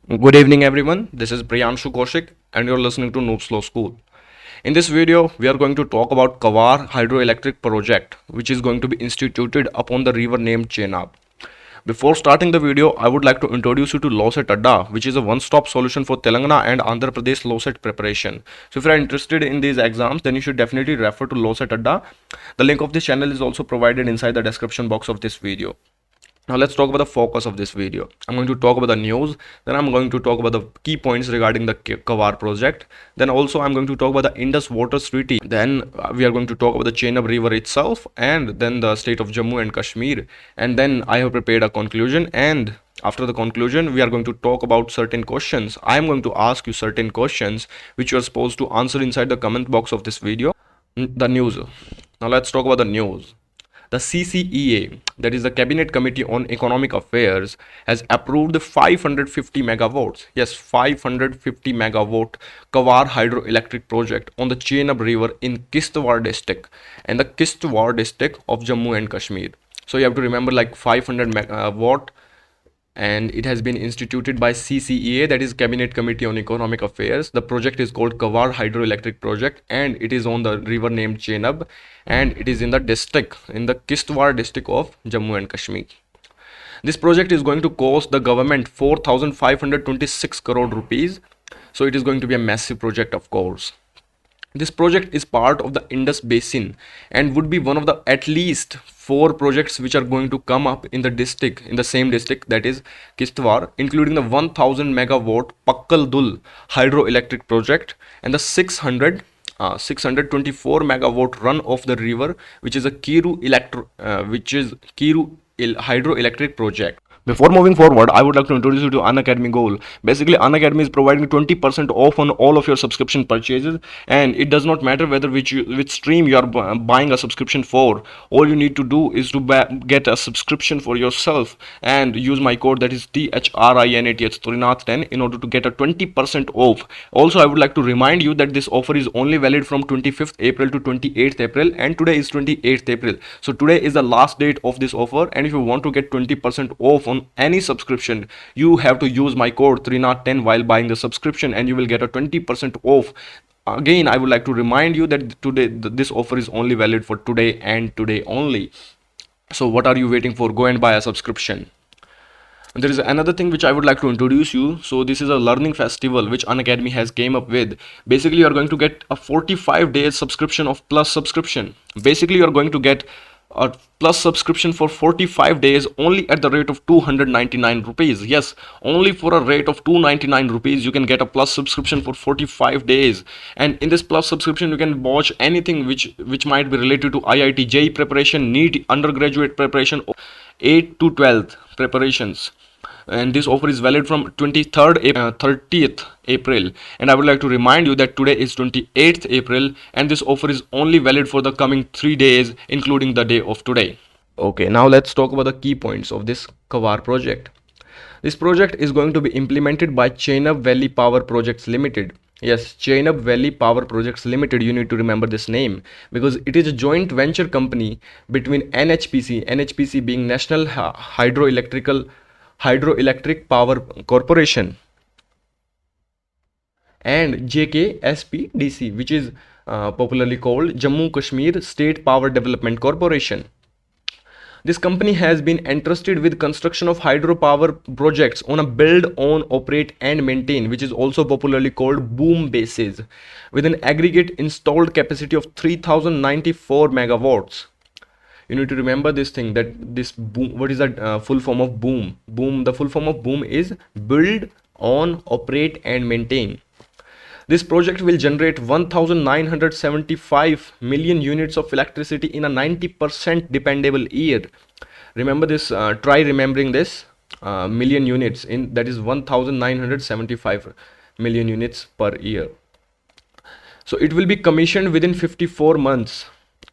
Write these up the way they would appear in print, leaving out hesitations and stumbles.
Good evening, everyone. This is Priyanshu Kaushik, and you're listening to Noobs Law School. In this video, we are going to talk about Kwar Hydroelectric Project, which is going to be instituted upon the river named Chenab. Before starting the video, I would like to introduce you to LawSet Adda, which is a one-stop solution for Telangana and Andhra Pradesh LawSet preparation. So if you are interested in these exams, then you should definitely refer to LawSet Adda. The link of this channel is also provided inside the description box of this video. Now let's talk about the focus of this video. I'm going to talk about the news, then I'm going to talk about the key points regarding the Kwar project, then also I'm going to talk about the Indus Waters Treaty, then we are going to talk about the Chenab River itself, and then the state of Jammu and Kashmir, and then I have prepared a conclusion, and after the conclusion we are going to talk about certain questions. I am going to ask you certain questions which you are supposed to answer inside the comment box of this video. The news. Now let's talk about the news. The CCEA, that is the Cabinet Committee on Economic Affairs, has approved the 550 megawatts, yes, 550 megawatt Kwar Hydroelectric Project on the Chenab River in Kishtwar district and the Kishtwar district of Jammu and Kashmir. So you have to remember like 500 megawatt, and it has been instituted by CCEA, that is Cabinet Committee on Economic Affairs. The project is called Kwar Hydroelectric Project, and it is on the river named Chenab, and it is in the Kishtwar district of Jammu and Kashmir. This project is going to cost the government 4,526 crore rupees. So it is going to be a massive project, of course. This project is part of the Indus basin and would be one of the at least 4 projects which are going to come up in the same district, that is Kishtwar, including the 1000 megawatt Pakkal Dul hydroelectric project and the 624 megawatt run of the river, which is a Kiru hydroelectric project. Before moving forward, I would like to introduce you to Unacademy Gold. Basically, Unacademy is providing 20% off on all of your subscription purchases, and it does not matter whether which stream you are buying a subscription for. All you need to do is to get a subscription for yourself and use my code, that is THRINATH10, in order to get a 20% off. Also, I would like to remind you that this offer is only valid from 25th April to 28th April, and today is 28th April. So today is the last date of this offer, and if you want to get 20% off on any subscription, you have to use my code 3010 while buying the subscription, and you will get a 20% off. Again, I would like to remind you that today this offer is only valid for today and today only. So what are you waiting for? Go and buy a subscription. There is another thing which I would like to introduce you. So this is a learning festival which Unacademy has came up with. Basically, you are going to get a 45 days subscription of plus subscription. Basically, you are going to get a plus subscription for 45 days only at the rate of 299 rupees. Yes, only for a rate of 299 rupees you can get a plus subscription for 45 days, and in this plus subscription you can watch anything which might be related to IIT JEE preparation, NEET undergraduate preparation, 8 to 12th preparations. And this offer is valid from 23rd 30th April, and I would like to remind you that today is 28th April, and this offer is only valid for the coming 3 days, including the day of today. Okay, now let's talk about the key points of this Kwar project. This project is going to be implemented by Chenab Valley Power Projects Limited. Yes, Chenab Valley Power Projects Limited, you need to remember this name because it is a joint venture company between NHPC being National Hydroelectric Power Corporation, and JKSPDC, which is popularly called Jammu Kashmir State Power Development Corporation. This company has been entrusted with construction of hydropower projects on a build, own, operate and maintain, which is also popularly called BOOM basis, with an aggregate installed capacity of 3094 megawatts. You need to remember this thing, that this boom, what is that full form of boom? The full form of boom is build, own, operate and maintain. This project will generate 1975 million units of electricity in a 90% dependable year. Remember this, try remembering this, million units, in that is 1975 million units per year. So it will be commissioned within 54 months.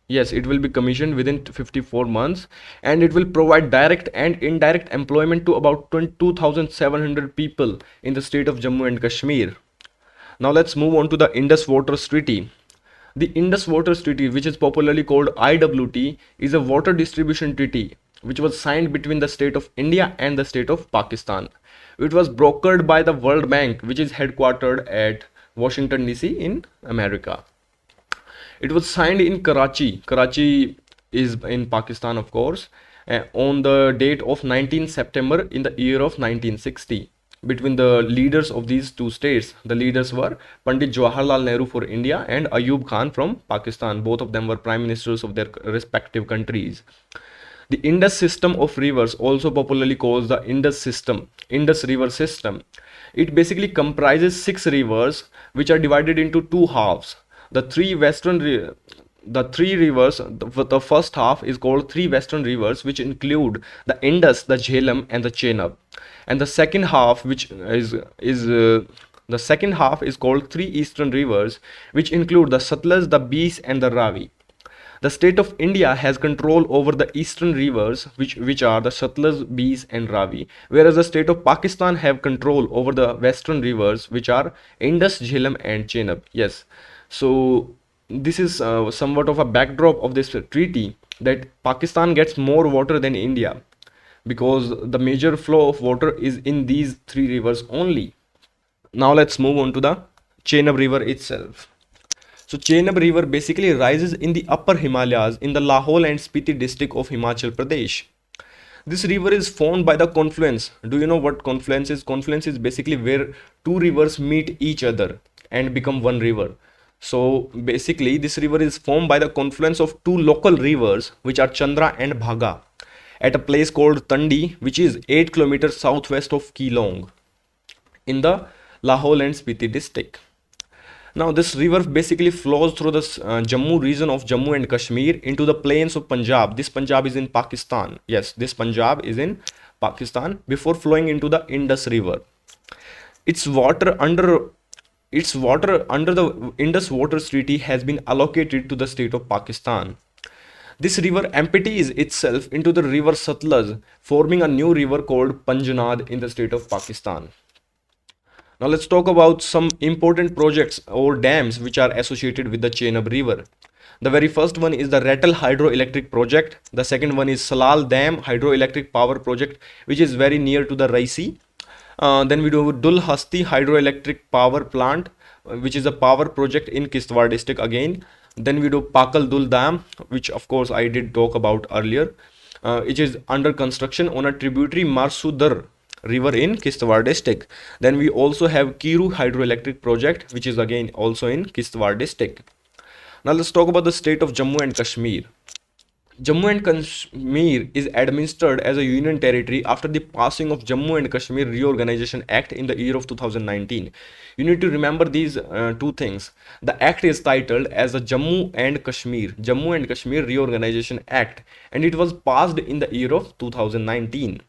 Yes, it will be commissioned within 54 months, and it will provide direct and indirect employment to about 22,700 people in the state of Jammu and Kashmir. Now let's move on to the Indus Waters Treaty. The Indus Waters Treaty, which is popularly called IWT, is a water distribution treaty which was signed between the state of India and the state of Pakistan. It was brokered by the World Bank, which is headquartered at Washington DC in America. It was signed in Karachi. Karachi is in Pakistan, of course, on the date of 19 September in the year of 1960. Between the leaders of these two states, the leaders were Pandit Jawaharlal Nehru for India and Ayub Khan from Pakistan. Both of them were prime ministers of their respective countries. The Indus system of rivers, also popularly called the Indus River system, it basically comprises 6 rivers which are divided into 2 halves. The three rivers, the first half is called 3 western rivers, which include the Indus, the Jhelum, and the Chenab, and the second half, which the second half is called 3 eastern rivers, which include the Satluj, the Beas, and the Ravi. The state of India has control over the eastern rivers, which are the Satluj, Beas, and Ravi, whereas the state of Pakistan have control over the western rivers, which are Indus, Jhelum, and Chenab. Yes, so this is somewhat of a backdrop of this treaty, that Pakistan gets more water than India because the major flow of water is in these 3 rivers only. Now let's move on to the Chenab River itself. So Chenab River basically rises in the upper Himalayas in the Lahore and Spiti district of Himachal Pradesh. This river is formed by the confluence. Do you know what confluence is? Confluence is basically where 2 rivers meet each other and become one river. So basically this river is formed by the confluence of 2 local rivers, which are Chandra and Bhaga, at a place called Tandi, which is 8 kilometers southwest of Keelong in the Lahore and Spiti district. Now this river basically flows through the Jammu region of Jammu and Kashmir into the plains of Punjab. This Punjab is in Pakistan. Yes, this Punjab is in Pakistan before flowing into the Indus River. Its water under the Indus Waters Treaty has been allocated to the state of Pakistan. This river empties itself into the river Satluj, forming a new river called Panjnad in the state of Pakistan. Now let's talk about some important projects or dams which are associated with the Chenab River. The very first one is the Rattle Hydroelectric Project. The second one is Salal Dam Hydroelectric Power Project, which is very near to the Raisi. Then we do Dul Hasti Hydroelectric Power Plant, which is a power project in Kishtwar district again. Then we do Pakal Dul Dam, which of course I did talk about earlier. It is under construction on a tributary Marsudar River in Kishtwar district. Then we also have Kiru Hydroelectric Project, which is again also in Kishtwar district. Now let's talk about the state of Jammu and Kashmir. Jammu and Kashmir is administered as a union territory after the passing of Jammu and Kashmir Reorganization Act in the year of 2019. You need to remember these 2 things. The act is titled as the Jammu and Kashmir Reorganization Act, and it was passed in the year of 2019.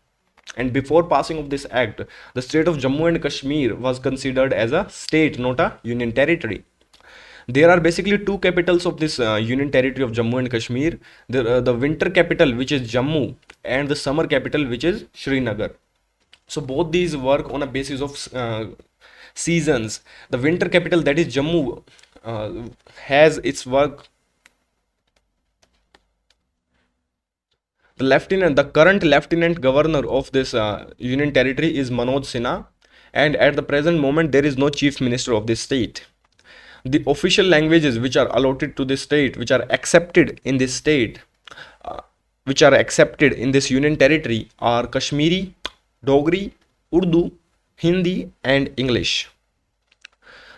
And before passing of this act, the state of Jammu and Kashmir was considered as a state, not a union territory. There are basically 2 capitals of this union territory of Jammu and Kashmir. The winter capital, which is Jammu, and the summer capital, which is Srinagar. So both these work on a basis of seasons. The winter capital, that is Jammu, has its work. The current lieutenant governor of this union territory is Manoj Sinha, and at the present moment there is no chief minister of this state. The official languages which are allotted to this state, which are accepted in this state, which are accepted in this union territory, are Kashmiri, Dogri, Urdu, Hindi, and English.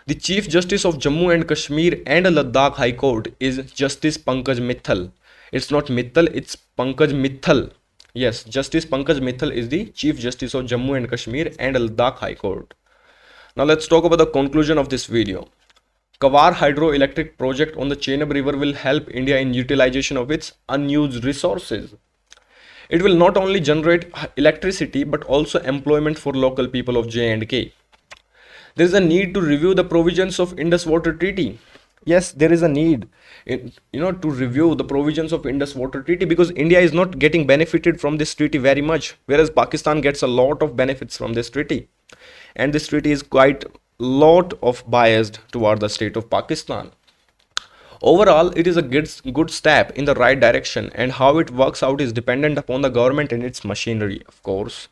The Chief Justice of Jammu and Kashmir and Ladakh High Court is Justice Pankaj Mithal. It's not Mittal, it's Pankaj Mithal. Yes, Justice Pankaj Mithal is the Chief Justice of Jammu and Kashmir and Ladakh High Court. Now let's talk about the conclusion of this video. Kwar Hydroelectric Project on the Chenab River will help India in utilization of its unused resources. It will not only generate electricity but also employment for local people of J&K. There is a need to review the provisions of Indus Water Treaty. Yes, there is a need to review the provisions of Indus Water Treaty, because India is not getting benefited from this treaty very much, whereas Pakistan gets a lot of benefits from this treaty, and this treaty is quite lot of biased toward the state of Pakistan. Overall, it is a good step in the right direction, and how it works out is dependent upon the government and its machinery, of course.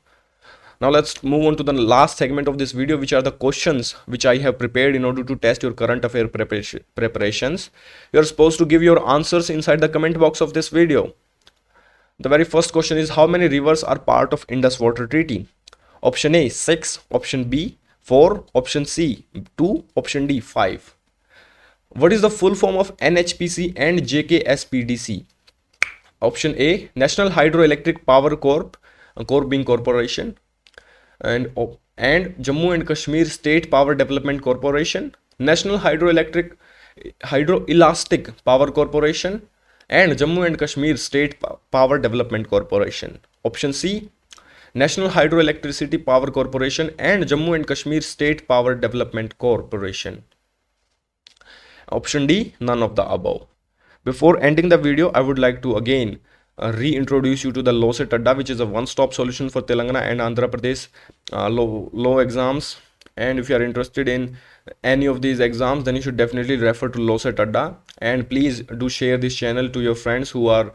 Now let's move on to the last segment of this video, which are the questions which I have prepared in order to test your current affair preparations. You're supposed to give your answers inside the comment box of this video. The very first question is, how many rivers are part of Indus Water Treaty? Option A 6, option B 4, option C 2, option D 5. What is the full form of NHPC and JKSPDC? Option A National Hydroelectric Power Corp, Corp being corporation, and Jammu and Kashmir State Power Development Corporation, National Hydroelectric Hydroelastic Power Corporation, and Jammu and Kashmir State Power Development Corporation. Option C National Hydroelectricity Power Corporation and Jammu and Kashmir State Power Development Corporation. Option D, none of the above. Before ending the video, I would like to again reintroduce you to the LOSET Adda, which is a one-stop solution for Telangana and Andhra Pradesh law exams. And if you are interested in any of these exams, then you should definitely refer to LOSET Adda. And please do share this channel to your friends who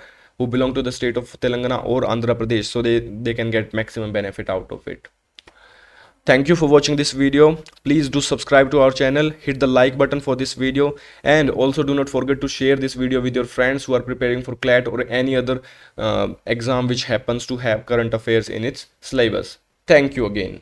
belong to the state of Telangana or Andhra Pradesh, so they can get maximum benefit out of it. Thank you for watching this video. Please do subscribe to our channel, hit the like button for this video, and also do not forget to share this video with your friends who are preparing for CLAT or any other exam which happens to have current affairs in its syllabus. Thank you again.